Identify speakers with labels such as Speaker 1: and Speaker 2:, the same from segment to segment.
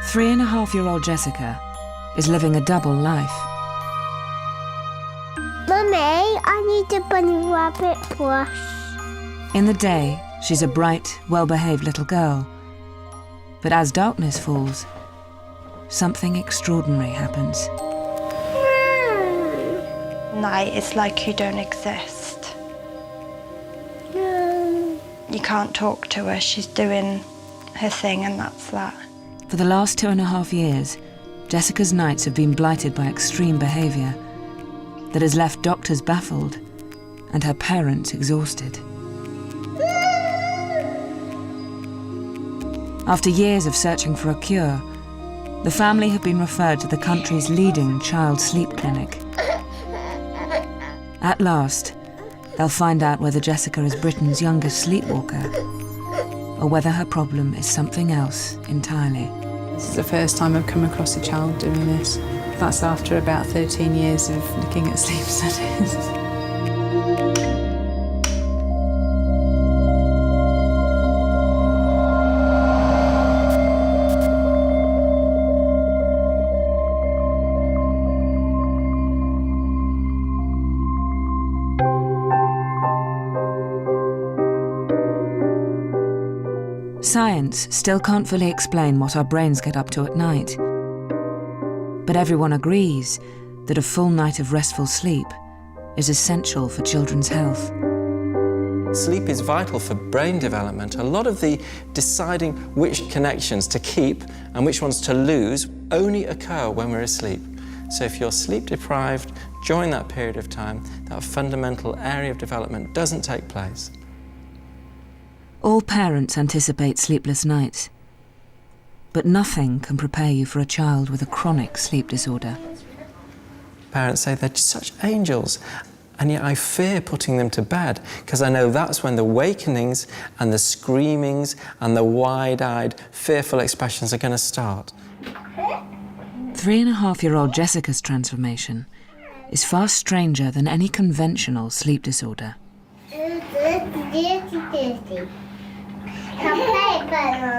Speaker 1: 3.5-year-old Jessica is living a double life.
Speaker 2: Mummy, I need a bunny rabbit plush.
Speaker 1: In the day, she's a bright, well-behaved little girl. But as darkness falls, something extraordinary happens.
Speaker 3: Night, it's like you don't exist. You can't talk to her, she's doing her thing and that's that.
Speaker 1: For the last 2.5 years, Jessica's nights have been blighted by extreme behaviour that has left doctors baffled and her parents exhausted. After years of searching for a cure, the family have been referred to the country's leading child sleep clinic. At last, they'll find out whether Jessica is Britain's youngest sleepwalker or whether her problem is something else entirely.
Speaker 4: This is the first time I've come across a child doing this. That's after about 13 years of looking at sleep studies.
Speaker 1: Science still can't fully explain what our brains get up to at night. But everyone agrees that a full night of restful sleep is essential for children's health.
Speaker 5: Sleep is vital for brain development. A lot of the deciding which connections to keep and which ones to lose only occur when we're asleep. So if you're sleep deprived during that period of time, that fundamental area of development doesn't take place.
Speaker 1: All parents anticipate sleepless nights, but nothing can prepare you for a child with a chronic sleep disorder.
Speaker 5: Parents say they're such angels, and yet I fear putting them to bed because I know that's when the wakenings and the screamings and the wide-eyed, fearful expressions are going to start.
Speaker 1: 3.5-year-old Jessica's transformation is far stranger than any conventional sleep disorder.
Speaker 2: On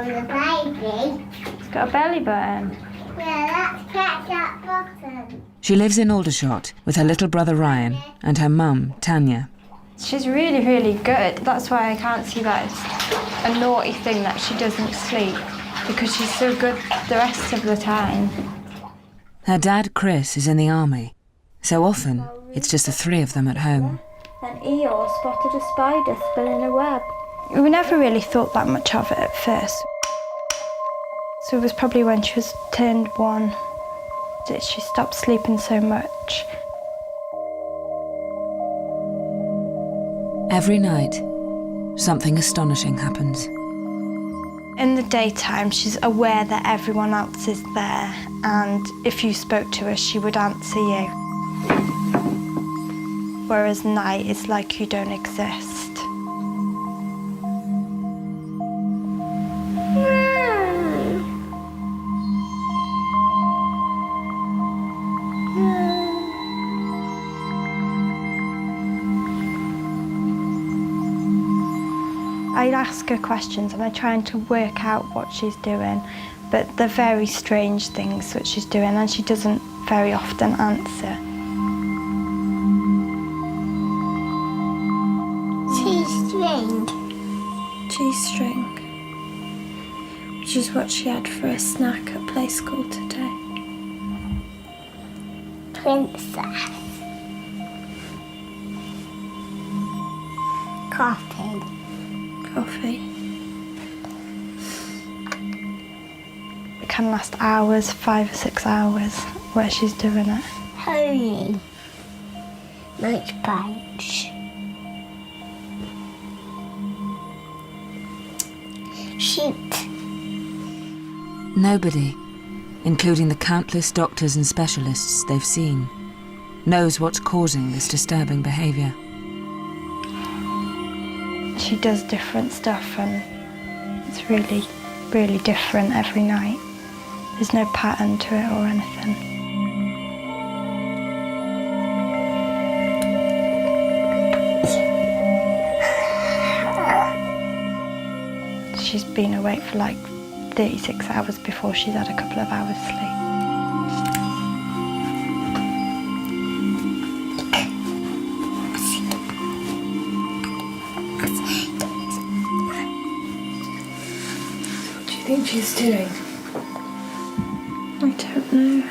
Speaker 2: the baby.
Speaker 3: It's got a belly button.
Speaker 2: Yeah, let's catch that button.
Speaker 1: She lives in Aldershot with her little brother Ryan and her mum, Tanya.
Speaker 3: She's really, really good. That's why I can't see that it's a naughty thing that she doesn't sleep, because she's so good the rest of the time.
Speaker 1: Her dad, Chris, is in the army, so often it's just the three of them at home.
Speaker 2: Then Eeyore spotted a spider spinning a web.
Speaker 3: We never really thought that much of it at first. So it was probably when she was turned 1 that she stopped sleeping so much.
Speaker 1: Every night, something astonishing happens.
Speaker 3: In the daytime, she's aware that everyone else is there, and if you spoke to her, she would answer you. Whereas night, it's like you don't exist. I ask her questions and I try to work out what she's doing, but they're very strange things that she's doing and she doesn't very often answer.
Speaker 2: Cheese string, which is what she had for a snack at play school today. Princess. Coffee.
Speaker 3: It can last hours, 5 or 6 hours, where she's doing it.
Speaker 2: Honey. Nice bunch. Sheep.
Speaker 1: Nobody, including the countless doctors and specialists they've seen, knows what's causing this disturbing behaviour.
Speaker 3: She does different stuff and it's really, really different every night. There's no pattern to it or anything. She's been awake for like 36 hours before she's had a couple of hours sleep.
Speaker 2: What do you think she's doing? I don't know.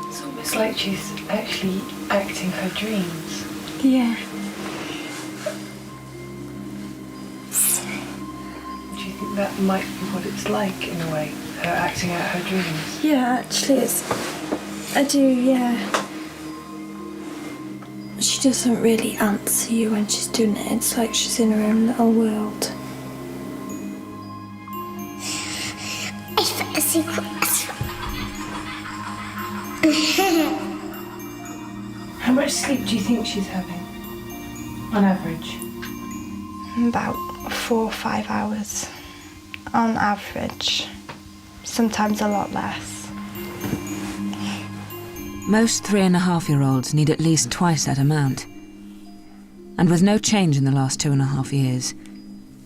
Speaker 6: It's almost like she's actually acting her dreams.
Speaker 2: Yeah.
Speaker 6: Do you think that might be what it's like, in a way, her acting out her dreams?
Speaker 2: Yeah, actually, I do, yeah. She doesn't really answer you when she's doing it. It's like she's in her own little world.
Speaker 6: How much sleep do you think she's having, on average?
Speaker 3: About 4 or 5 hours on average, sometimes a lot less.
Speaker 1: Most 3.5-year-olds need at least twice that amount. And with no change in the last 2.5 years,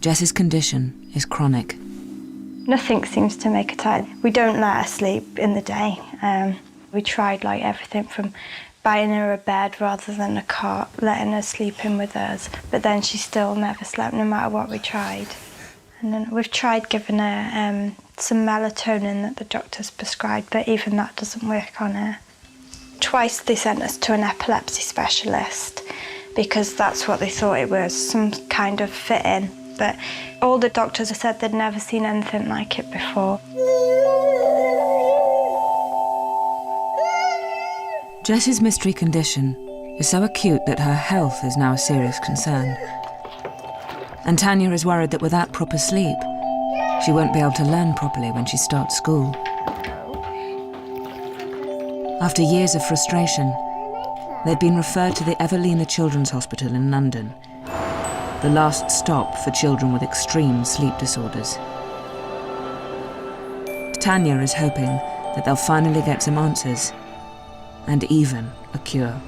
Speaker 1: Jess's condition is chronic.
Speaker 3: Nothing seems to make her tired. We don't let her sleep in the day. We tried like everything from buying her a bed rather than a cot, letting her sleep in with us, but then she still never slept no matter what we tried. And then we've tried giving her some melatonin that the doctor's prescribed, but even that doesn't work on her. Twice they sent us to an epilepsy specialist because that's what they thought it was, some kind of fit-in. But all the doctors have said they'd never seen anything like it before.
Speaker 1: Jess's mystery condition is so acute that her health is now a serious concern. And Tanya is worried that without proper sleep, she won't be able to learn properly when she starts school. After years of frustration, they'd been referred to the Evelina Children's Hospital in London, the last stop for children with extreme sleep disorders. Tanya is hoping that they'll finally get some answers and even a cure.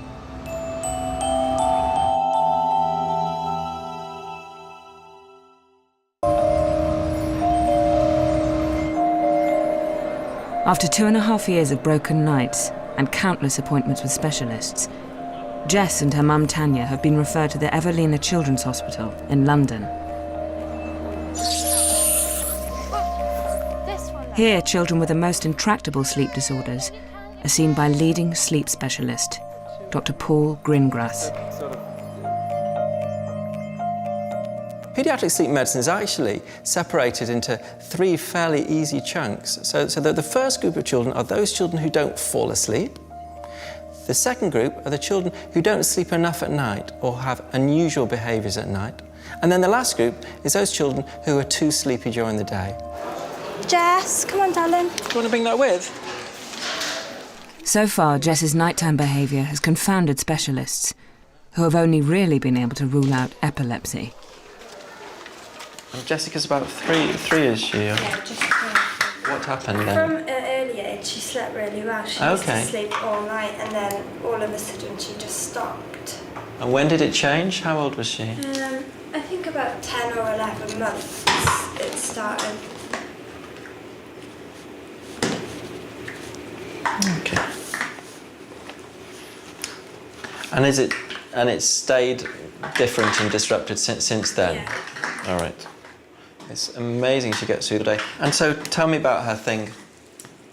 Speaker 1: After 2.5 years of broken nights and countless appointments with specialists, Jess and her mum Tanya have been referred to the Evelina Children's Hospital in London. Here, children with the most intractable sleep disorders are seen by leading sleep specialist, Dr. Paul Greengrass.
Speaker 5: Paediatric sleep medicine is actually separated into 3 fairly easy chunks. So the first group of children are those children who don't fall asleep. The second group are the children who don't sleep enough at night or have unusual behaviours at night. And then the last group is those children who are too sleepy during the day.
Speaker 3: Jess, come on, darling.
Speaker 5: Do you want to bring that with?
Speaker 1: So far, Jess's nighttime behaviour has confounded specialists, who have only really been able to rule out epilepsy.
Speaker 5: And Jessica's about three, is she?
Speaker 2: Yeah, just
Speaker 5: What happened then?
Speaker 2: From an early age, she slept really well. She used to sleep all night, and then all of a sudden she just stopped.
Speaker 5: And when did it change? How old was she?
Speaker 2: I think about 10 or 11 months it started.
Speaker 5: Okay. And it's stayed different and disrupted since then?
Speaker 2: Yeah.
Speaker 5: All right. It's amazing she gets through the day. And so tell me about her thing.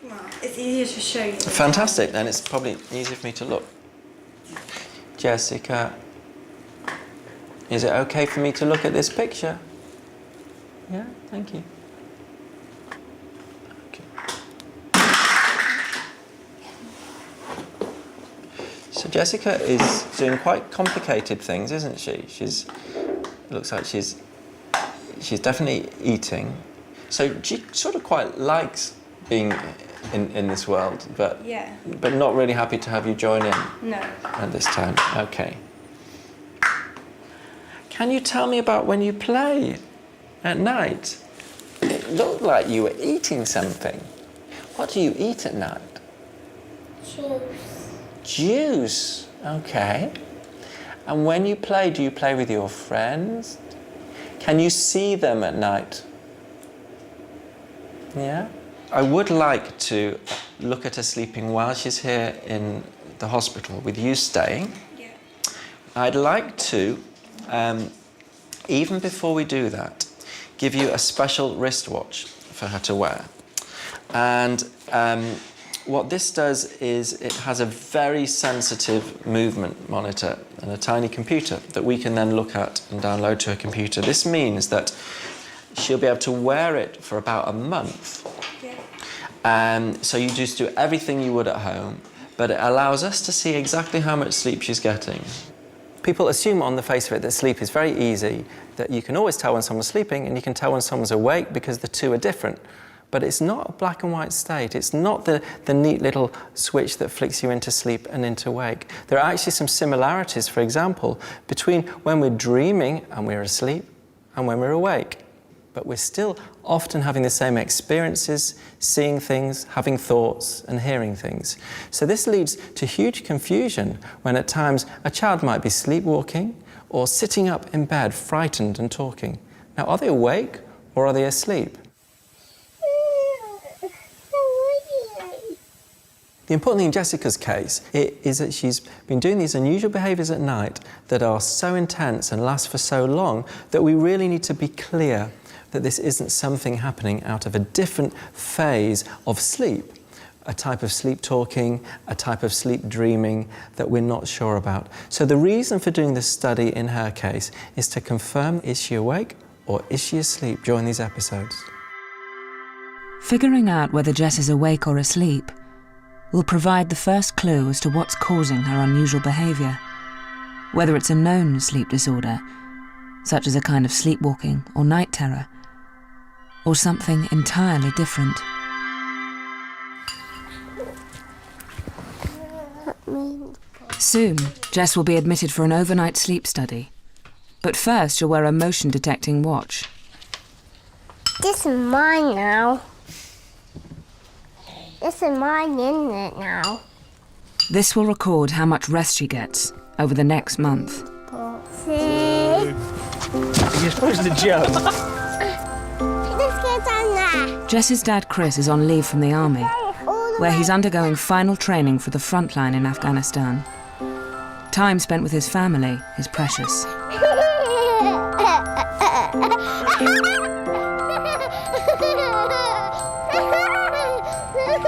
Speaker 2: Well, it's easier to show you.
Speaker 5: Fantastic, then it's probably easier for me to look. Jessica, is it okay for me to look at this picture? Yeah, thank you. Okay. So Jessica is doing quite complicated things, isn't she? It looks like she's definitely eating. So she sort of quite likes being in this world, but not really happy to have you join in.
Speaker 2: No.
Speaker 5: At this time. Okay. Can you tell me about when you play at night? It looked like you were eating something. What do you eat at night?
Speaker 2: Juice.
Speaker 5: Juice. Okay. And when you play, do you play with your friends? Can you see them at night? Yeah? I would like to look at her sleeping while she's here in the hospital with you staying.
Speaker 2: Yeah.
Speaker 5: I'd like to, even before we do that, give you a special wristwatch for her to wear. And what this does is it has a very sensitive movement monitor and a tiny computer that we can then look at and download to her computer. This means that she'll be able to wear it for about a month.
Speaker 2: Yeah.
Speaker 5: So you just do everything you would at home, but it allows us to see exactly how much sleep she's getting. People assume on the face of it that sleep is very easy, that you can always tell when someone's sleeping and you can tell when someone's awake because the two are different. But it's not a black and white state. It's not the neat little switch that flicks you into sleep and into wake. There are actually some similarities, for example, between when we're dreaming and we're asleep and when we're awake. But we're still often having the same experiences, seeing things, having thoughts and hearing things. So this leads to huge confusion when at times a child might be sleepwalking or sitting up in bed, frightened and talking. Now, are they awake or are they asleep? The important thing in Jessica's case is that she's been doing these unusual behaviours at night that are so intense and last for so long that we really need to be clear that this isn't something happening out of a different phase of sleep, a type of sleep talking, a type of sleep dreaming that we're not sure about. So the reason for doing this study in her case is to confirm, is she awake or is she asleep during these episodes?
Speaker 1: Figuring out whether Jess is awake or asleep will provide the first clue as to what's causing her unusual behaviour, whether it's a known sleep disorder, such as a kind of sleepwalking or night terror, or something entirely different. Soon, Jess will be admitted for an overnight sleep study. But first, she'll wear a motion-detecting watch.
Speaker 7: This is mine now. This is mine, isn't it, now?
Speaker 1: This will record how much rest she gets over the next month.
Speaker 7: See?
Speaker 8: You're supposed to jump.
Speaker 7: Let's get down there.
Speaker 1: Jess's dad, Chris, is on leave from the army,
Speaker 7: All the
Speaker 1: where
Speaker 7: way.
Speaker 1: he's undergoing final training for the front line in Afghanistan. Time spent with his family is precious.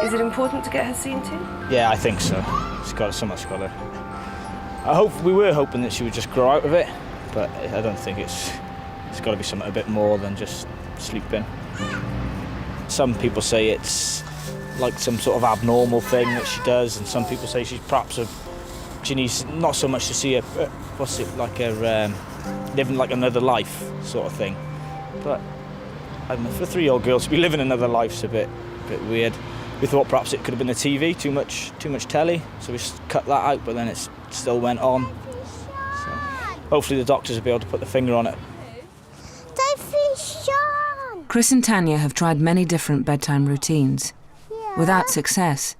Speaker 6: Is it important to get her seen too?
Speaker 8: Yeah, I think so. Someone's got to. We were hoping that she would just grow out of it, but I don't think it's got to be something a bit more than just sleeping. Some people say it's like some sort of abnormal thing that she does, and some people say she needs not so much to see living like another life sort of thing. But I don't know, for a 3-year-old girl to be living another life's a bit weird. We thought perhaps it could have been the TV, too much telly, so we cut that out, but then it still went on. So hopefully the doctors will be able to put the finger on it.
Speaker 7: Sean!
Speaker 1: Chris and Tanya have tried many different bedtime routines, without success.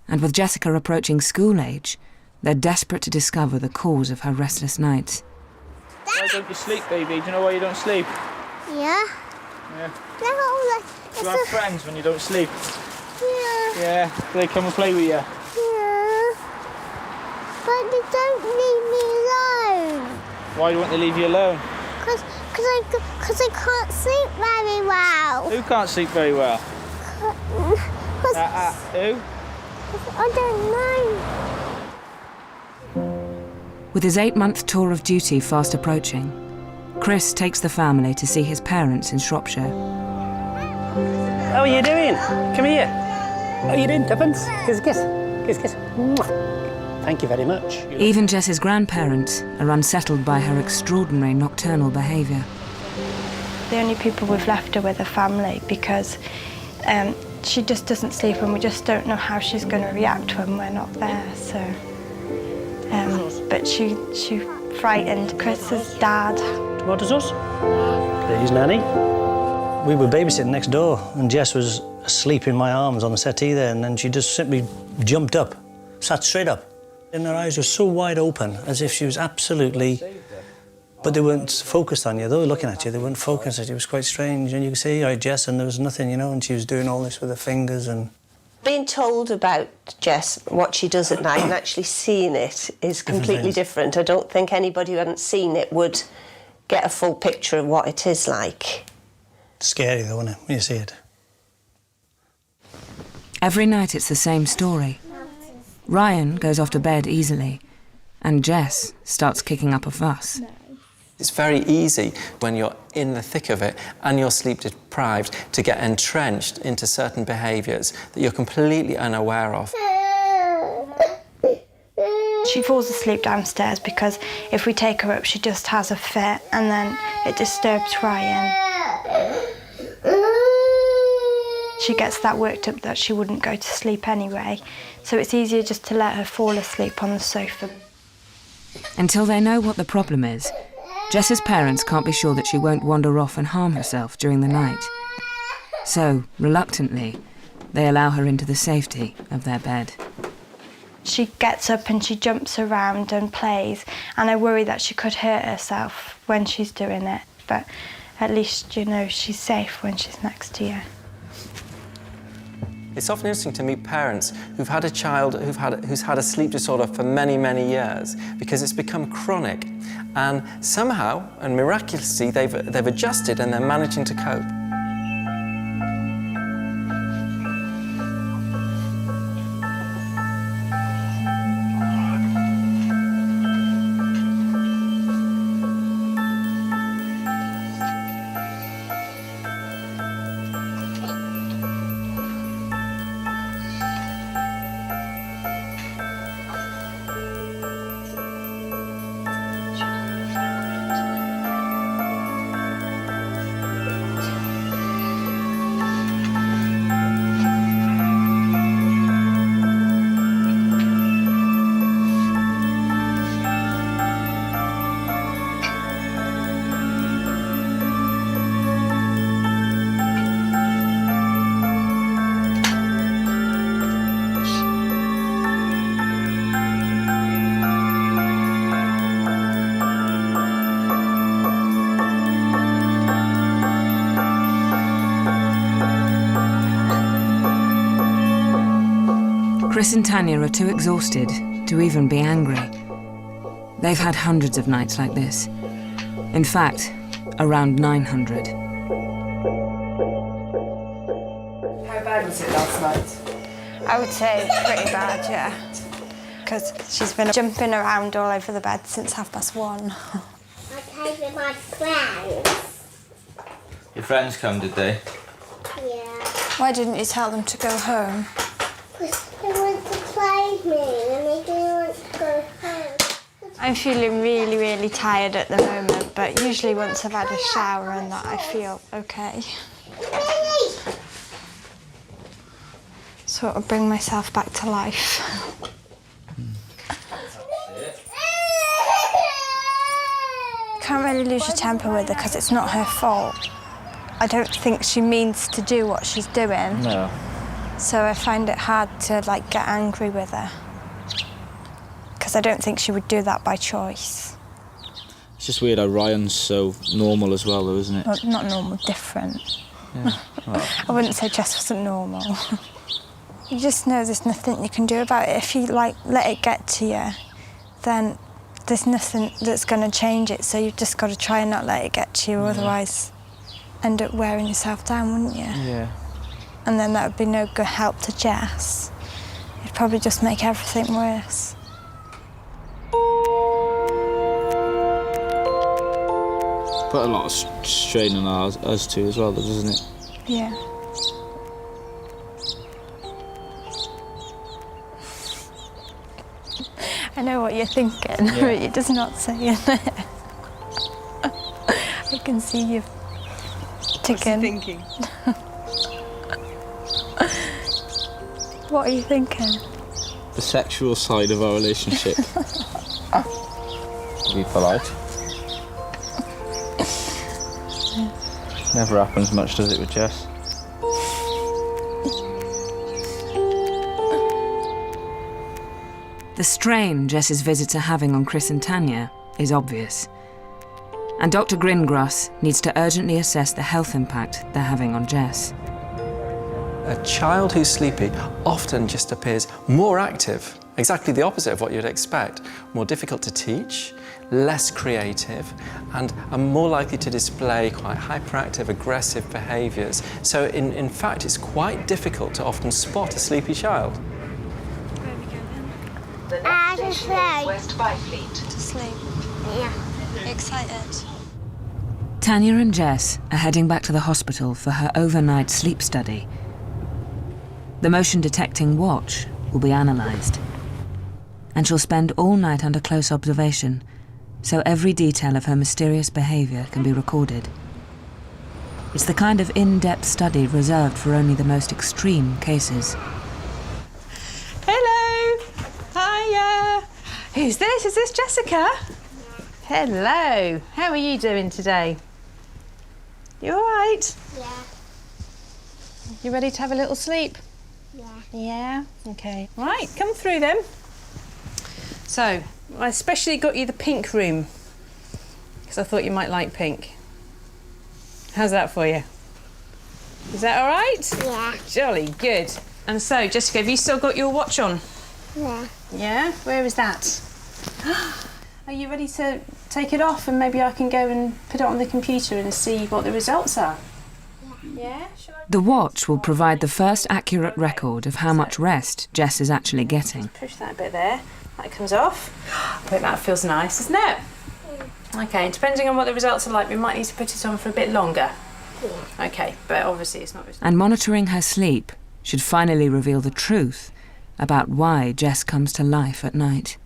Speaker 1: And with Jessica approaching school age, they're desperate to discover the cause of her restless nights.
Speaker 8: Why don't you sleep, baby? Do you know why you don't sleep?
Speaker 7: Yeah?
Speaker 8: Yeah.
Speaker 7: No,
Speaker 8: Do you have friends when you don't sleep?
Speaker 7: yeah.
Speaker 8: Yeah. Do they come and play with you?
Speaker 7: Yeah. But they don't leave me alone.
Speaker 8: Why won't they leave you alone?
Speaker 7: Because I can't sleep very well.
Speaker 8: Who can't sleep very well? Who?
Speaker 7: I don't know.
Speaker 1: With his 8-month tour of duty fast approaching, Chris takes the family to see his parents in Shropshire.
Speaker 9: How are you doing? Come here. How are you doing, Tuppence? Kiss, kiss. Kiss, kiss. Mwah. Thank you very much.
Speaker 1: Even Jess's grandparents are unsettled by her extraordinary nocturnal behaviour.
Speaker 3: The only people we've left her with are family because she just doesn't sleep and we just don't know how she's going to react when we're not there. So, but she frightened Chris's dad.
Speaker 9: What is us? There's Nanny. We were babysitting next door and Jess was asleep in my arms on the settee there, and then she just simply jumped up, sat straight up, And her eyes were so wide open, as if she was absolutely... But they weren't focused on you. They were looking at you. They weren't focused at you. It was quite strange. And you could see, oh, Jess, and there was nothing, you know, and she was doing all this with her fingers and...
Speaker 10: Being told about Jess, what she does at night, and actually seeing it is completely different. I don't think anybody who hadn't seen it would get a full picture of what it is like.
Speaker 9: It's scary, though, isn't it, when you see it?
Speaker 1: Every night it's the same story. Ryan goes off to bed easily, and Jess starts kicking up a fuss.
Speaker 5: It's very easy when you're in the thick of it and you're sleep deprived to get entrenched into certain behaviours that you're completely unaware of.
Speaker 3: She falls asleep downstairs because if we take her up, she just has a fit and then it disturbs Ryan. She gets that worked up that she wouldn't go to sleep anyway, so it's easier just to let her fall asleep on the sofa.
Speaker 1: Until they know what the problem is, Jess's parents can't be sure that she won't wander off and harm herself during the night. So, reluctantly, they allow her into the safety of their bed.
Speaker 3: She gets up and she jumps around and plays, and I worry that she could hurt herself when she's doing it, but at least, you know, she's safe when she's next to you.
Speaker 5: It's often interesting to meet parents who've had a child who's had a sleep disorder for many, many years because it's become chronic. And somehow, and miraculously, they've adjusted and they're managing to cope.
Speaker 1: Chris and Tanya are too exhausted to even be angry. They've had hundreds of nights like this. In fact, around 900.
Speaker 6: How bad was it last night?
Speaker 3: I would say pretty bad, yeah. Because she's been jumping around all over the bed since 1:30.
Speaker 7: I came with my friends.
Speaker 11: Your friends come, did they?
Speaker 7: Yeah.
Speaker 3: Why didn't you tell them to go home?
Speaker 7: They want to play with me and they didn't want to go home.
Speaker 3: I'm feeling really, really tired at the moment, but usually once I've had a shower and that, I feel okay. Sort of bring myself back to life. You can't really lose your temper with her because it's not her fault. I don't think she means to do what she's doing.
Speaker 8: No.
Speaker 3: So I find it hard to, like, get angry with her. Because I don't think she would do that by choice.
Speaker 8: It's just weird how Ryan's so normal as well, though, isn't it?
Speaker 3: Not normal, different.
Speaker 8: Yeah. Well,
Speaker 3: I wouldn't say Jess wasn't normal. You just know there's nothing you can do about it. If you, like, let it get to you, then there's nothing that's going to change it. So you've just got to try and not let it get to you, otherwise end up wearing yourself down, wouldn't you?
Speaker 8: yeah.
Speaker 3: And then that would be no good help to Jess. It'd probably just make everything worse.
Speaker 8: Put a lot of strain on us two as well, doesn't it?
Speaker 3: Yeah. I know what you're thinking, but you're just not saying it. I can see you ticking.
Speaker 6: Thinking.
Speaker 3: What are you thinking?
Speaker 8: The sexual side of our relationship. Be polite. Never happens much, does it, with Jess?
Speaker 1: The The strain Jess's visits are having on Chris and Tanya is obvious. And Dr. Gringross needs to urgently assess the health impact they're having on Jess.
Speaker 5: A child who's sleepy often just appears more active, exactly the opposite of what you'd expect. More difficult to teach, less creative, and are more likely to display quite hyperactive, aggressive behaviours. So in fact, it's quite difficult to often spot a sleepy child.
Speaker 7: To sleep.
Speaker 12: West Byfleet.
Speaker 2: To sleep.
Speaker 7: Yeah.
Speaker 2: Excited.
Speaker 1: Tanya and Jess are heading back to the hospital for her overnight sleep study. The motion-detecting watch will be analysed, and she'll spend all night under close observation, so every detail of her mysterious behaviour can be recorded. It's the kind of in-depth study reserved for only the most extreme cases.
Speaker 4: Hello! Hiya! Who's this? Is this Jessica? Hello! How are you doing today? You all right?
Speaker 7: Yeah.
Speaker 4: You ready to have a little sleep?
Speaker 7: Yeah.
Speaker 4: Yeah? Okay. Right, come through then. So, I especially got you the pink room, because I thought you might like pink. How's that for you? Is that all right?
Speaker 7: Yeah.
Speaker 4: Jolly good. And so, Jessica, have you still got your watch on?
Speaker 7: Yeah.
Speaker 4: Yeah? Where is that? Are you ready to take it off and maybe I can go and put it on the computer and see what the results are? Yeah? Shall I...
Speaker 1: The watch will provide the first accurate record of how much rest Jess is actually getting.
Speaker 4: Push that bit there. That comes off. I think that feels nice, doesn't it? Okay, depending on what the results are like, we might need to put it on for a bit longer. Okay, but obviously it's not...
Speaker 1: And monitoring her sleep should finally reveal the truth about why Jess comes to life at night.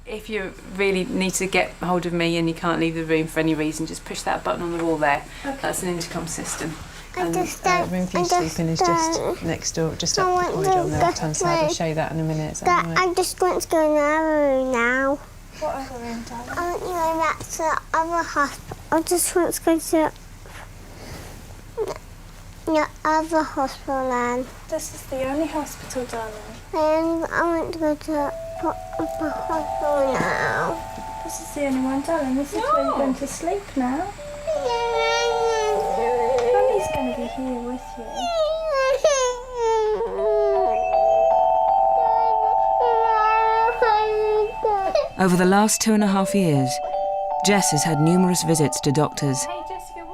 Speaker 4: If you really need to get hold of me and you can't leave the room for any reason, just push that button on the wall there. Okay. That's an intercom system. And room for you sleeping is just next door, just up the corridor on the left-hand side. I'll show you that in a minute. Is that right?
Speaker 7: I just want to go in the other room now.
Speaker 2: What other room, darling?
Speaker 7: I want to go back to the other hospital. I just want to go to the other hospital then.
Speaker 2: This is the only hospital, darling.
Speaker 7: And I want to go to the other hospital now.
Speaker 2: This is the only one, darling. This is where you're going to sleep now. Mummy's going to be here with you.
Speaker 1: Over the last 2.5 years, Jess has had numerous visits to doctors,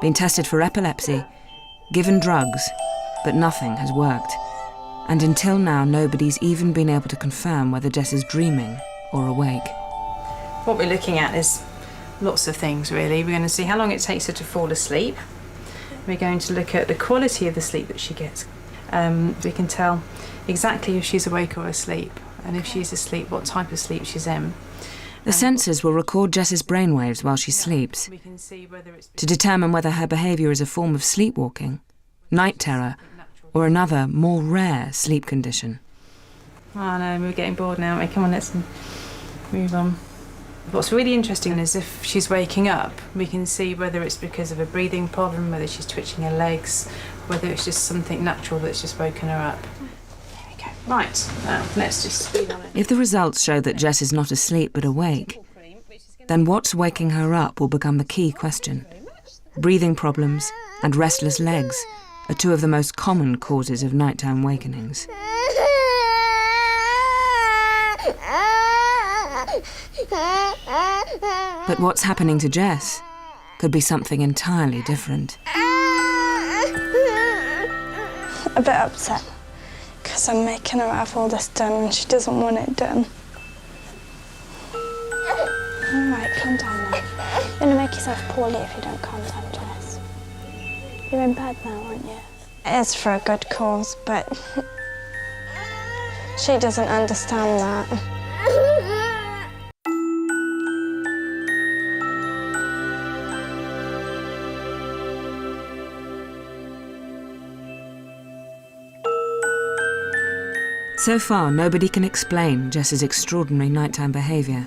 Speaker 1: been tested for epilepsy, given drugs, but nothing has worked. And until now, nobody's even been able to confirm whether Jess is dreaming or awake.
Speaker 4: What we're looking at is lots of things, really. We're going to see how long it takes her to fall asleep. We're going to look at the quality of the sleep that she gets. We can tell exactly if she's awake or asleep, and if she's asleep, what type of sleep she's in.
Speaker 1: The sensors will record Jess's brainwaves while she sleeps
Speaker 4: We can see whether it's
Speaker 1: to determine whether her behaviour is a form of sleepwalking, night terror, or another, more rare sleep condition.
Speaker 4: Oh no, we're getting bored now. Okay, come on, let's move on. What's really interesting is if she's waking up, we can see whether it's because of a breathing problem, whether she's twitching her legs, whether it's just something natural that's just woken her up. There we go. Right, now let's just speed on it.
Speaker 1: If the results show that Jess is not asleep but awake, then what's waking her up will become the key question. Breathing problems and restless legs are two of the most common causes of nighttime awakenings. But what's happening to Jess could be something entirely different.
Speaker 3: A bit upset because I'm making her have all this done and she doesn't want it done. All right, calm down now. You're going to make yourself poorly if you don't calm down, Jess. You're in bed now, aren't you? It is for a good cause, but she doesn't understand that.
Speaker 1: So far, nobody can explain Jess's extraordinary nighttime behaviour.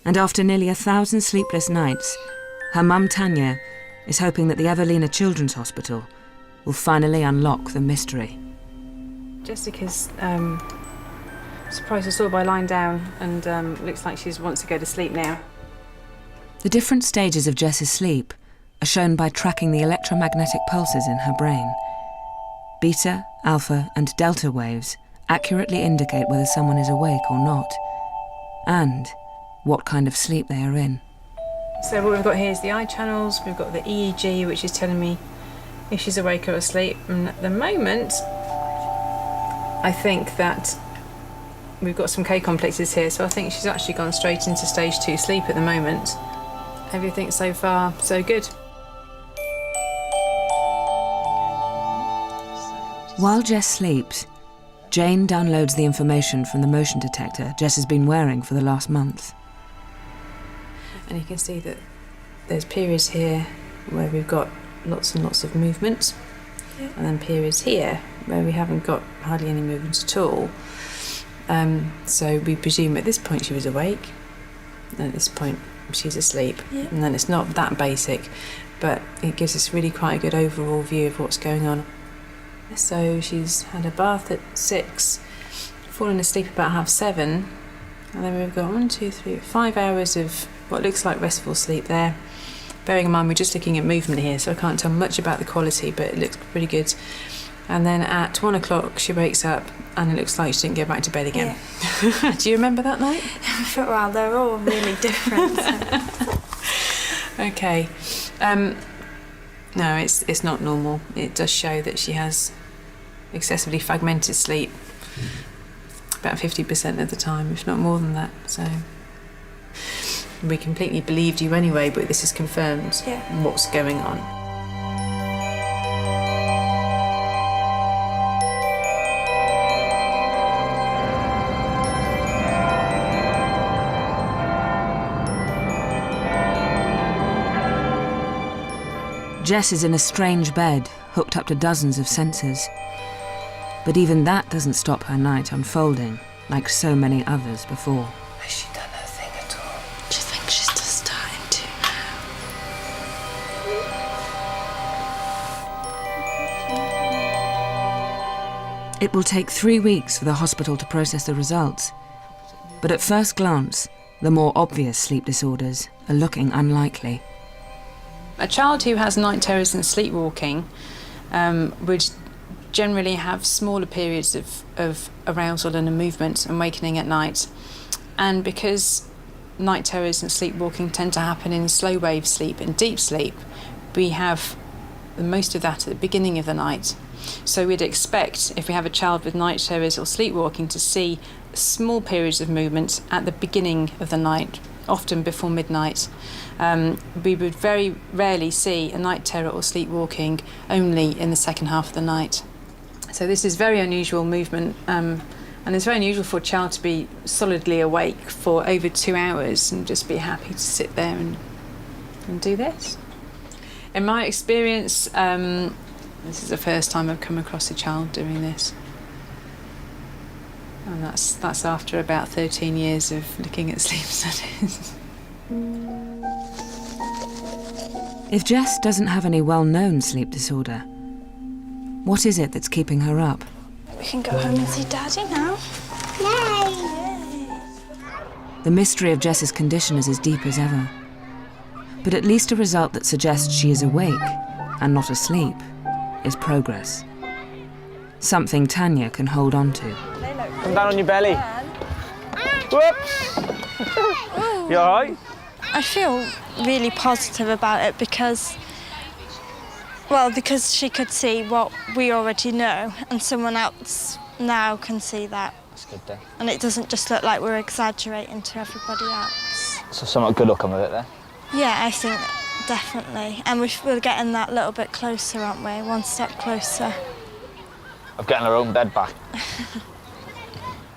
Speaker 1: And after nearly 1,000 sleepless nights, her mum Tanya is hoping that the Evelina Children's Hospital will finally unlock the mystery.
Speaker 4: Jessica's Surprised us all by lying down, and looks like she wants to go to sleep now.
Speaker 1: The different stages of Jess's sleep are shown by tracking the electromagnetic pulses in her brain. Beta, alpha, and delta waves accurately indicate whether someone is awake or not, and what kind of sleep they are in.
Speaker 4: So what we've got here is the eye channels, we've got the EEG, which is telling me if she's awake or asleep. And at the moment, I think that we've got some K complexes here, so I think she's actually gone straight into stage 2 sleep at the moment. Everything so far, so good.
Speaker 1: While Jess sleeps, Jane downloads the information from the motion detector Jess has been wearing for the last month.
Speaker 4: And you can see that there's periods here where we've got lots and lots of movement, and then periods here where we haven't got hardly any movement at all. So we presume at this point she was awake, and at this point she's asleep. And then it's not that basic, but it gives us really quite a good overall view of what's going on. So she's had a bath at 6, fallen asleep about 7:30, and then we've got 5 hours of what looks like restful sleep there. Bearing in mind we're just looking at movement here, so I can't tell much about the quality, but it looks pretty good. And then at 1 o'clock she wakes up and it looks like she didn't go back to bed again. Do you remember that night?
Speaker 2: Well, they're all really different.
Speaker 4: Okay. No, it's not normal. It does show that she has excessively fragmented sleep about 50% of the time, if not more than that. So we completely believed you anyway, but this has confirmed what's going on.
Speaker 1: Jess is in a strange bed, hooked up to dozens of sensors. But even that doesn't stop her night unfolding, like so many others before.
Speaker 6: Has she done her thing at all?
Speaker 2: Do you think she's just starting to now?
Speaker 1: It will take 3 weeks for the hospital to process the results. But at first glance, the more obvious sleep disorders are looking unlikely.
Speaker 4: A child who has night terrors and sleepwalking would generally have smaller periods of arousal and movement and awakening at night. And because night terrors and sleepwalking tend to happen in slow wave sleep and deep sleep, we have most of that at the beginning of the night. So we'd expect, if we have a child with night terrors or sleepwalking, to see small periods of movement at the beginning of the night, often before midnight. We would very rarely see a night terror or sleepwalking only in the second half of the night. So this is very unusual movement, and it's very unusual for a child to be solidly awake for over 2 hours and just be happy to sit there and do this. In my experience, this is the first time I've come across a child doing this. And that's after about 13 years of looking at sleep studies.
Speaker 1: If Jess doesn't have any well-known sleep disorder, what is it that's keeping her up?
Speaker 2: We can go home and see Daddy now.
Speaker 7: Yay!
Speaker 1: The mystery of Jess's condition is as deep as ever. But at least a result that suggests she is awake and not asleep is progress. Something Tanya can hold on to.
Speaker 8: Come down on your belly. Whoops! You all right?
Speaker 3: I feel really positive about it because she could see what we already know and someone else now can see that.
Speaker 8: That's good then.
Speaker 3: And it doesn't just look like we're exaggerating to everybody else.
Speaker 8: So somewhat good will come of it then?
Speaker 3: Yeah, I think definitely. And we're getting that little bit closer, aren't we? One step closer.
Speaker 8: Of getting her own bed back.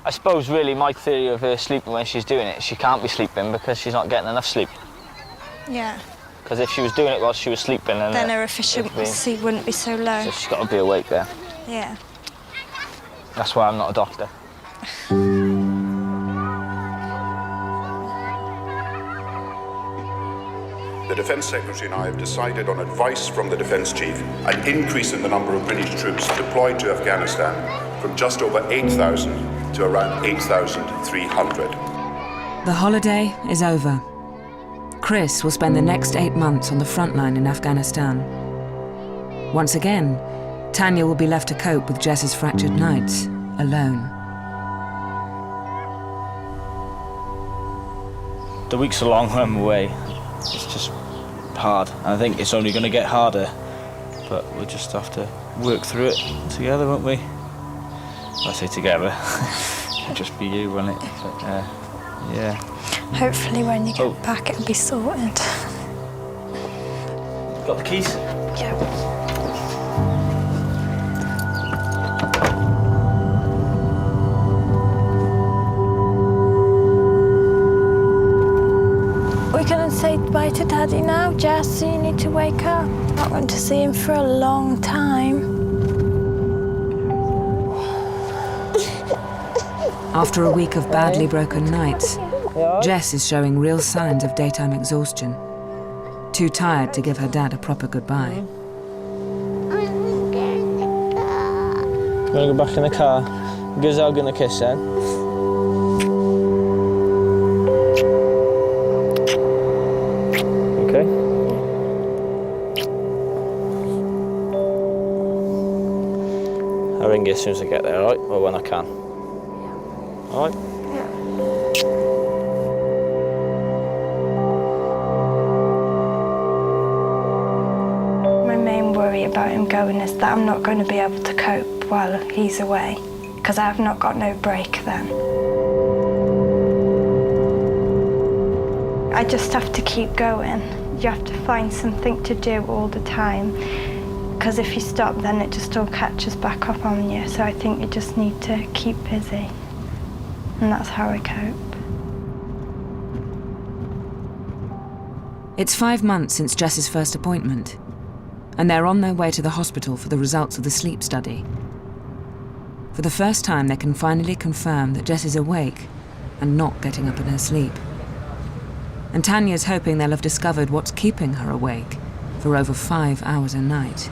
Speaker 8: I suppose really my theory of her sleeping when she's doing it, she can't be sleeping because she's not getting enough sleep.
Speaker 3: Yeah.
Speaker 8: Because if she was doing it while she was sleeping,
Speaker 3: then her efficiency wouldn't be so low.
Speaker 8: So she's got to be awake there.
Speaker 3: Yeah.
Speaker 8: That's why I'm not a doctor.
Speaker 12: The Defence Secretary and I have decided on advice from the Defence Chief an increase in the number of British troops deployed to Afghanistan from just over 8,000 to around 8,300.
Speaker 1: The holiday is over. Chris will spend the next 8 months on the front line in Afghanistan. Once again, Tanya will be left to cope with Jess's fractured nights, alone.
Speaker 8: The weeks are long when I'm away. It's just hard. And I think it's only going to get harder. But we'll just have to work through it together, won't we? I say together. It'll just be you, won't it? But, yeah.
Speaker 3: Hopefully when you get back it'll be sorted.
Speaker 8: Got the keys?
Speaker 3: Yeah. We're going to say goodbye to Daddy now, Jess, so you need to wake up. Not going to see him for a long time.
Speaker 1: After a week of badly broken nights, Jess is showing real signs of daytime exhaustion. Too tired to give her dad a proper goodbye.
Speaker 7: I'm going to go.
Speaker 8: You want to go back in the car? Give Zal a kiss then. Okay. I'll ring you as soon as I get there, alright? Or when I can. Alright?
Speaker 3: My main worry about him going is that I'm not going to be able to cope while he's away, because I've not got no break then. I just have to keep going. You have to find something to do all the time, because if you stop then it just all catches back up on you. So I think you just need to keep busy, and that's how I cope.
Speaker 1: It's 5 months since Jess's first appointment, and they're on their way to the hospital for the results of the sleep study. For the first time, they can finally confirm that Jess is awake and not getting up in her sleep. And Tanya's hoping they'll have discovered what's keeping her awake for over 5 hours a night,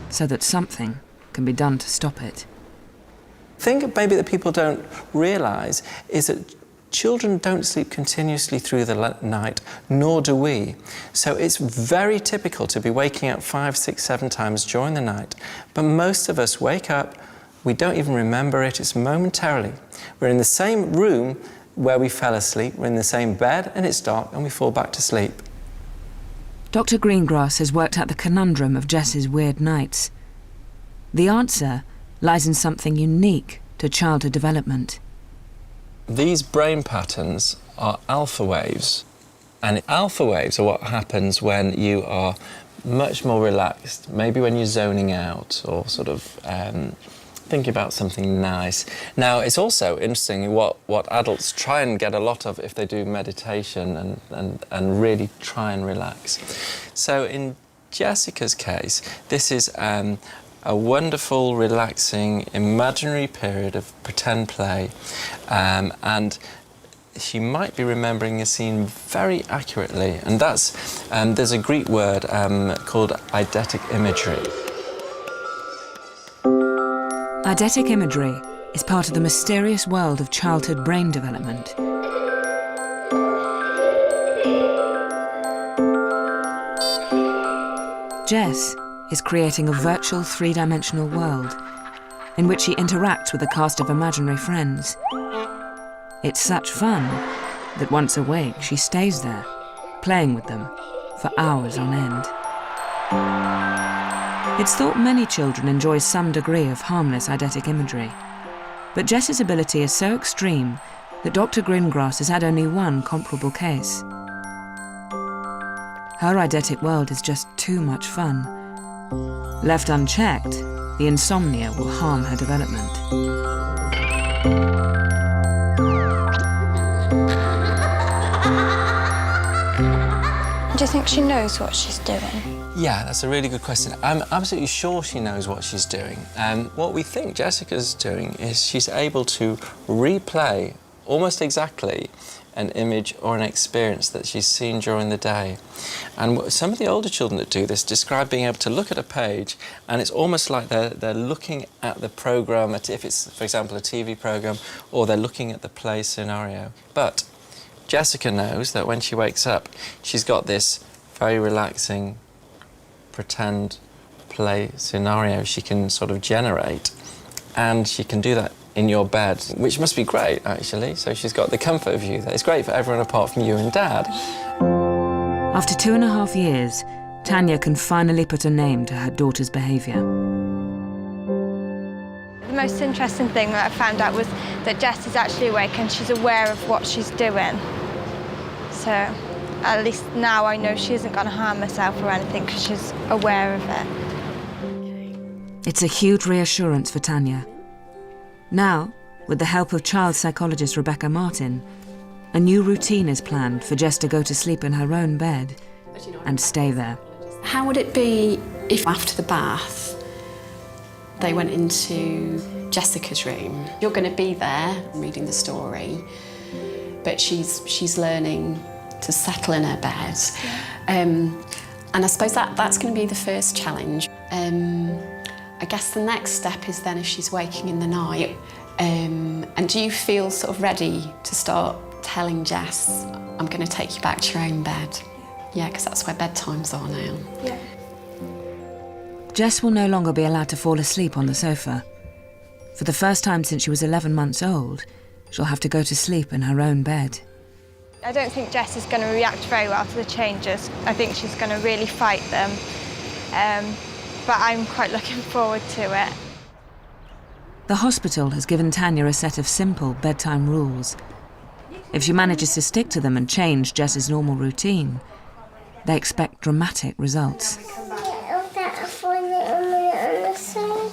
Speaker 1: so that something can be done to stop it.
Speaker 5: The thing maybe that people don't realise is that children don't sleep continuously through the night, nor do we. So it's very typical to be waking up 5, 6, 7 times during the night. But most of us wake up, we don't even remember it, it's momentarily. We're in the same room where we fell asleep, we're in the same bed and it's dark and we fall back to sleep.
Speaker 1: Dr. Greengrass has worked out the conundrum of Jess's weird nights. The answer lies in something unique to childhood development.
Speaker 5: These brain patterns are alpha waves, and alpha waves are what happens when you are much more relaxed, maybe when you're zoning out or sort of thinking about something nice. Now, it's also interesting what adults try and get a lot of if they do meditation and really try and relax. So in Jessica's case, this is a wonderful, relaxing, imaginary period of pretend play, and she might be remembering a scene very accurately, and that's, there's a Greek word called eidetic imagery.
Speaker 1: Eidetic imagery is part of the mysterious world of childhood brain development. Jess is creating a virtual 3-dimensional world in which she interacts with a cast of imaginary friends. It's such fun that once awake, she stays there, playing with them for hours on end. It's thought many children enjoy some degree of harmless eidetic imagery, but Jess's ability is so extreme that Dr. Greengrass has had only one comparable case. Her eidetic world is just too much fun. Left unchecked, the insomnia will harm her development.
Speaker 3: Do you think she knows what she's doing?
Speaker 5: Yeah, that's a really good question. I'm absolutely sure she knows what she's doing. What we think Jessica's doing is she's able to replay almost exactly an image or an experience that she's seen during the day. And some of the older children that do this describe being able to look at a page and it's almost like they're looking at the programme, if it's, for example, a TV programme, or they're looking at the play scenario. But Jessica knows that when she wakes up, she's got this very relaxing pretend play scenario she can sort of generate, and she can do that in your bed, which must be great, actually. So she's got the comfort of you. It's great for everyone apart from you and Dad.
Speaker 1: After 2.5 years, Tanya can finally put a name to her daughter's behaviour.
Speaker 3: The most interesting thing that I found out was that Jess is actually awake and she's aware of what she's doing. So at least now I know she isn't going to harm herself or anything because she's aware of it.
Speaker 1: It's a huge reassurance for Tanya. Now, with the help of child psychologist Rebecca Martin, a new routine is planned for Jess to go to sleep in her own bed and stay there.
Speaker 13: How would it be if after the bath they went into Jessica's room? You're going to be there reading the story, but she's learning to settle in her bed. And I suppose that's going to be the first challenge. I guess the next step is then if she's waking in the night, and do you feel sort of ready to start telling Jess, I'm going to take you back to your own bed? Yeah, because that's where bedtimes are now.
Speaker 3: Yeah.
Speaker 1: Jess will no longer be allowed to fall asleep on the sofa. For the first time since she was 11 months old, she'll have to go to sleep in her own bed.
Speaker 3: I don't think Jess is going to react very well to the changes. I think she's going to really fight them. But I'm quite looking forward to it.
Speaker 1: The hospital has given Tanya a set of simple bedtime rules. If she manages to stick to them and change Jess's normal routine, they expect dramatic results.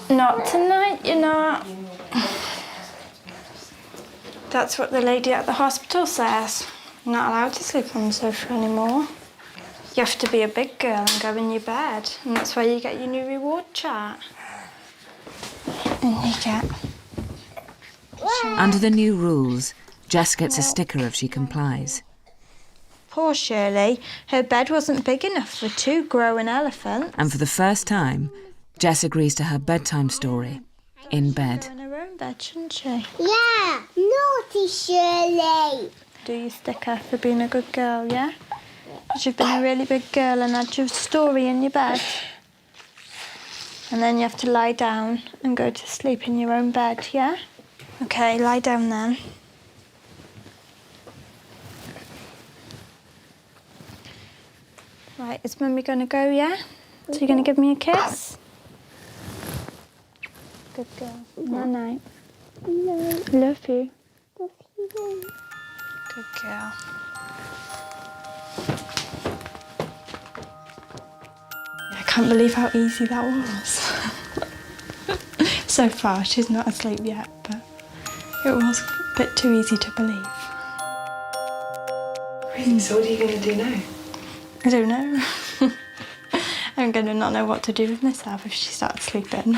Speaker 3: Not tonight, you're not. That's what the lady at the hospital says. You're not allowed to sleep on the sofa anymore. You have to be a big girl and go in your bed, and that's why you get your new reward chart. And you get...
Speaker 1: Under the new rules, Jess gets a sticker if she complies.
Speaker 3: Poor Shirley, her bed wasn't big enough for 2 growing elephants.
Speaker 1: And for the first time, Jess agrees to her bedtime story in bed.
Speaker 3: She'd go in her own bed, shouldn't she?
Speaker 7: Yeah, naughty Shirley.
Speaker 3: Do your sticker for being a good girl, yeah? Because you've been a really big girl and had your story in your bed. And then you have to lie down and go to sleep in your own bed, yeah? OK, lie down then. Right, is Mummy going to go, yeah? So you're going to give me a kiss? Good girl. Night-night.
Speaker 7: No.
Speaker 3: Love you.
Speaker 7: Love you.
Speaker 3: Good girl. I can't believe how easy that was. So far, she's not asleep yet, but it was a bit too easy to believe.
Speaker 6: So what are you going to do now?
Speaker 3: I don't know. I'm going to not know what to do with myself if she starts sleeping.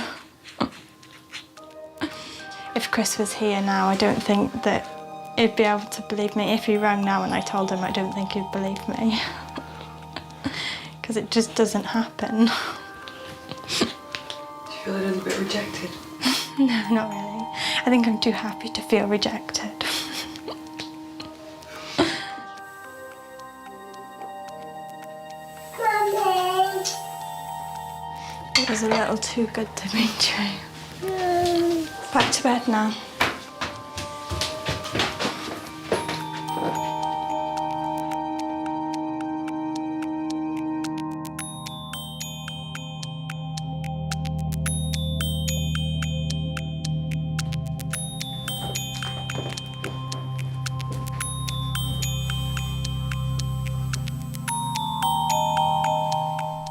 Speaker 3: If Chris was here now, I don't think that he'd be able to believe me. If he rang now and I told him, I don't think he'd believe me. Because it just doesn't happen.
Speaker 6: Do you feel a little bit rejected?
Speaker 3: No, not really. I think I'm too happy to feel rejected.
Speaker 7: Mummy.
Speaker 3: It was a little too good to be true. Back to bed now.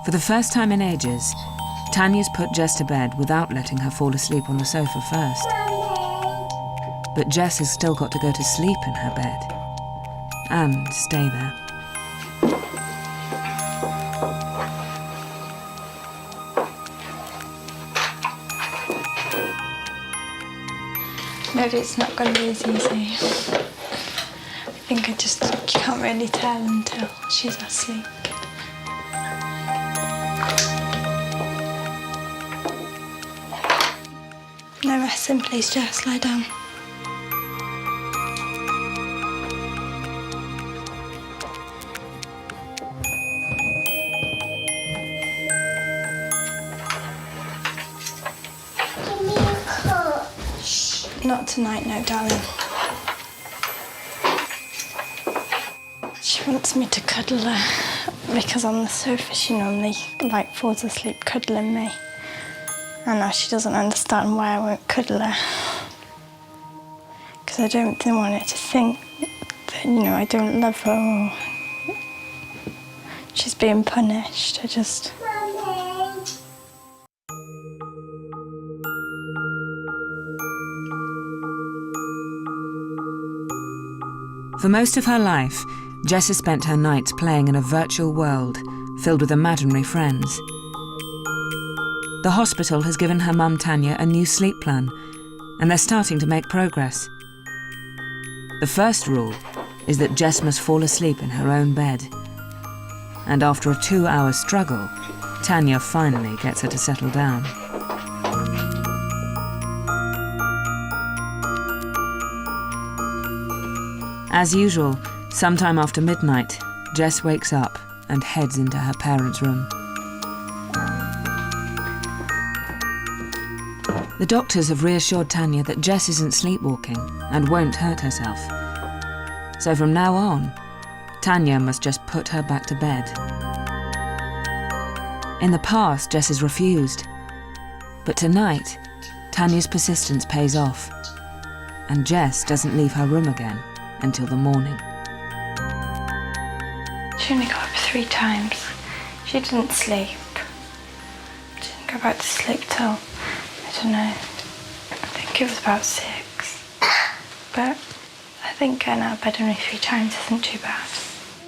Speaker 1: For the first time in ages, Tanya's put Jess to bed without letting her fall asleep on the sofa first. But Jess has still got to go to sleep in her bed and stay there.
Speaker 3: Maybe it's not going to be as easy. think you can't really tell until she's asleep. No resting, please, Jess. Lie down.
Speaker 7: Give me a cup.
Speaker 3: Not tonight, no, darling. She wants me to cuddle her because on the sofa she normally falls asleep cuddling me. And now she doesn't understand why I won't cuddle her. Because I don't want her to think that, I don't love her or she's being punished.
Speaker 7: Mummy.
Speaker 1: For most of her life, Jess has spent her nights playing in a virtual world filled with imaginary friends. The hospital has given her mum Tanya a new sleep plan, and they're starting to make progress. The first rule is that Jess must fall asleep in her own bed. And after a 2-hour struggle, Tanya finally gets her to settle down. As usual, sometime after midnight, Jess wakes up and heads into her parents' room. The doctors have reassured Tanya that Jess isn't sleepwalking and won't hurt herself. So from now on, Tanya must just put her back to bed. In the past, Jess has refused. But tonight, Tanya's persistence pays off, and Jess doesn't leave her room again until the morning.
Speaker 3: She only got up 3 times. She didn't sleep. She didn't go back to sleep till, I don't know, I think it was about 6. But I think getting out of bed only 3 times isn't too bad.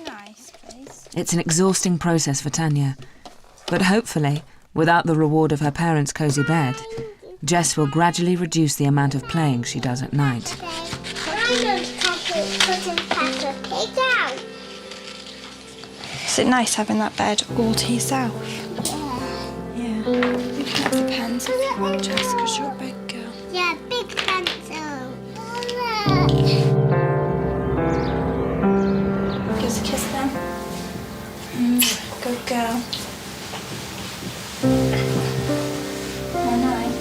Speaker 3: Nice, please.
Speaker 1: It's an exhausting process for Tanya, but hopefully, without the reward of her parents' cosy bed, Jess will gradually reduce the amount of playing she does at night.
Speaker 3: Is it nice having that bed all to yourself? Yeah. You can have the pens if you want, Jess, because you're a big girl.
Speaker 7: Yeah, big pencil.
Speaker 3: Give us a kiss then. Good girl. Good night.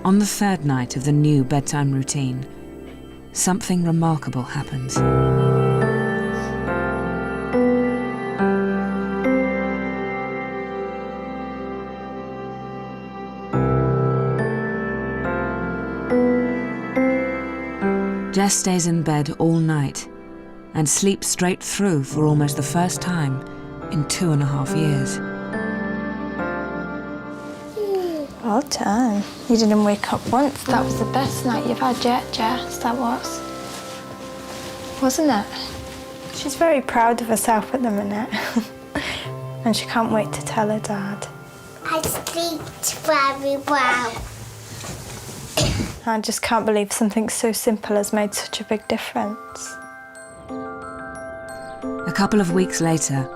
Speaker 1: On the 3rd night of the new bedtime routine, something remarkable happens. Jess stays in bed all night and sleeps straight through for almost the first time in 2.5 years.
Speaker 3: Well done. You didn't wake up once. That was the best night you've had yet, Jess. That was. Wasn't it? She's very proud of herself at the minute. And she can't wait to tell her dad.
Speaker 7: I slept very well.
Speaker 3: I just can't believe something so simple has made such a big difference.
Speaker 1: A couple of weeks later,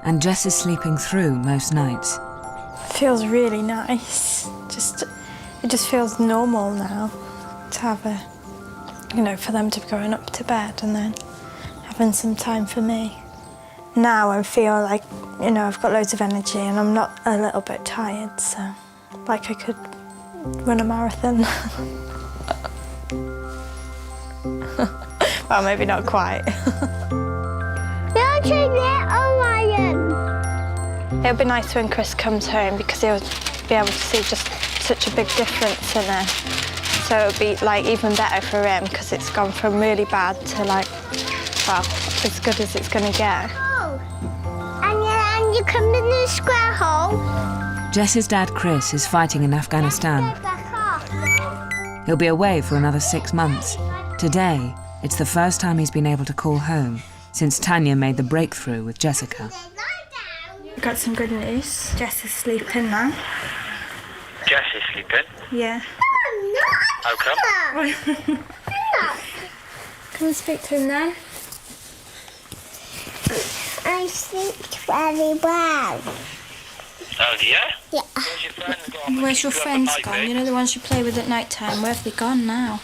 Speaker 1: and Jess is sleeping through most nights.
Speaker 3: It feels really nice. It just feels normal now to have for them to be going up to bed and then having some time for me. Now I feel like, I've got loads of energy and I'm not a little bit tired, so like I could run a marathon. Well, maybe not quite.
Speaker 7: You're too little, Ryan.
Speaker 3: It'll be nice when Chris comes home because he'll be able to see just such a big difference in her. So it'll be even better for him because it's gone from really bad to as good as it's going to get.
Speaker 7: Oh, and you come in the square hole.
Speaker 1: Jess's dad, Chris, is fighting in Afghanistan. He'll be away for another 6 months. Today, it's the first time he's been able to call home since Tanya made the breakthrough with Jessica.
Speaker 3: I've got some good news. Jess is sleeping now.
Speaker 11: Jess is sleeping?
Speaker 3: Yeah.
Speaker 11: How come?
Speaker 2: Come and speak to him then.
Speaker 7: I sleep very well.
Speaker 11: Oh, yeah?
Speaker 7: Yeah.
Speaker 11: Where's your friends gone?
Speaker 2: Where's your friends gone? You know the ones you play with at night time? Where have they gone now?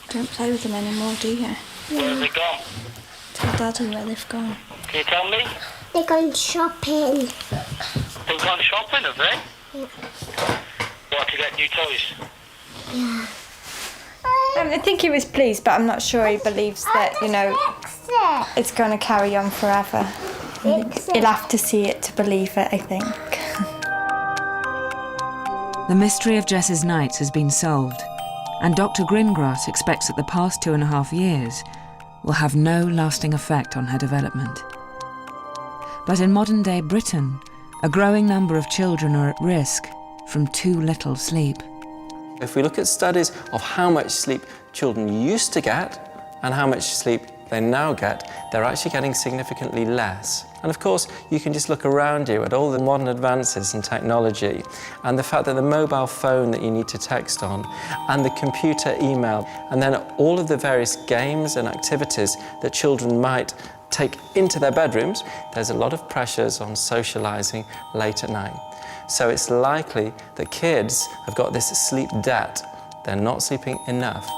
Speaker 2: Don't play with them anymore, do you?
Speaker 11: Where have they gone?
Speaker 2: Tell Daddy where they've gone.
Speaker 11: Can you tell me?
Speaker 7: They're going shopping.
Speaker 11: They've gone shopping, have they?
Speaker 7: Yeah.
Speaker 11: What, to get new toys?
Speaker 7: Yeah.
Speaker 3: I think he was pleased, but I'm not sure he believes that, you know, it's going to carry on forever. He'll have to see it to believe it, I think.
Speaker 1: The mystery of Jess's nights has been solved, and Dr. Gringrass expects that the past 2.5 years will have no lasting effect on her development. But in modern-day Britain, a growing number of children are at risk from too little sleep.
Speaker 5: If we look at studies of how much sleep children used to get and how much sleep they now get, they're actually getting significantly less. And of course, you can just look around you at all the modern advances in technology and the fact that the mobile phone that you need to text on and the computer email and then all of the various games and activities that children might take into their bedrooms, there's a lot of pressures on socializing late at night. So it's likely that kids have got this sleep debt. They're not sleeping enough.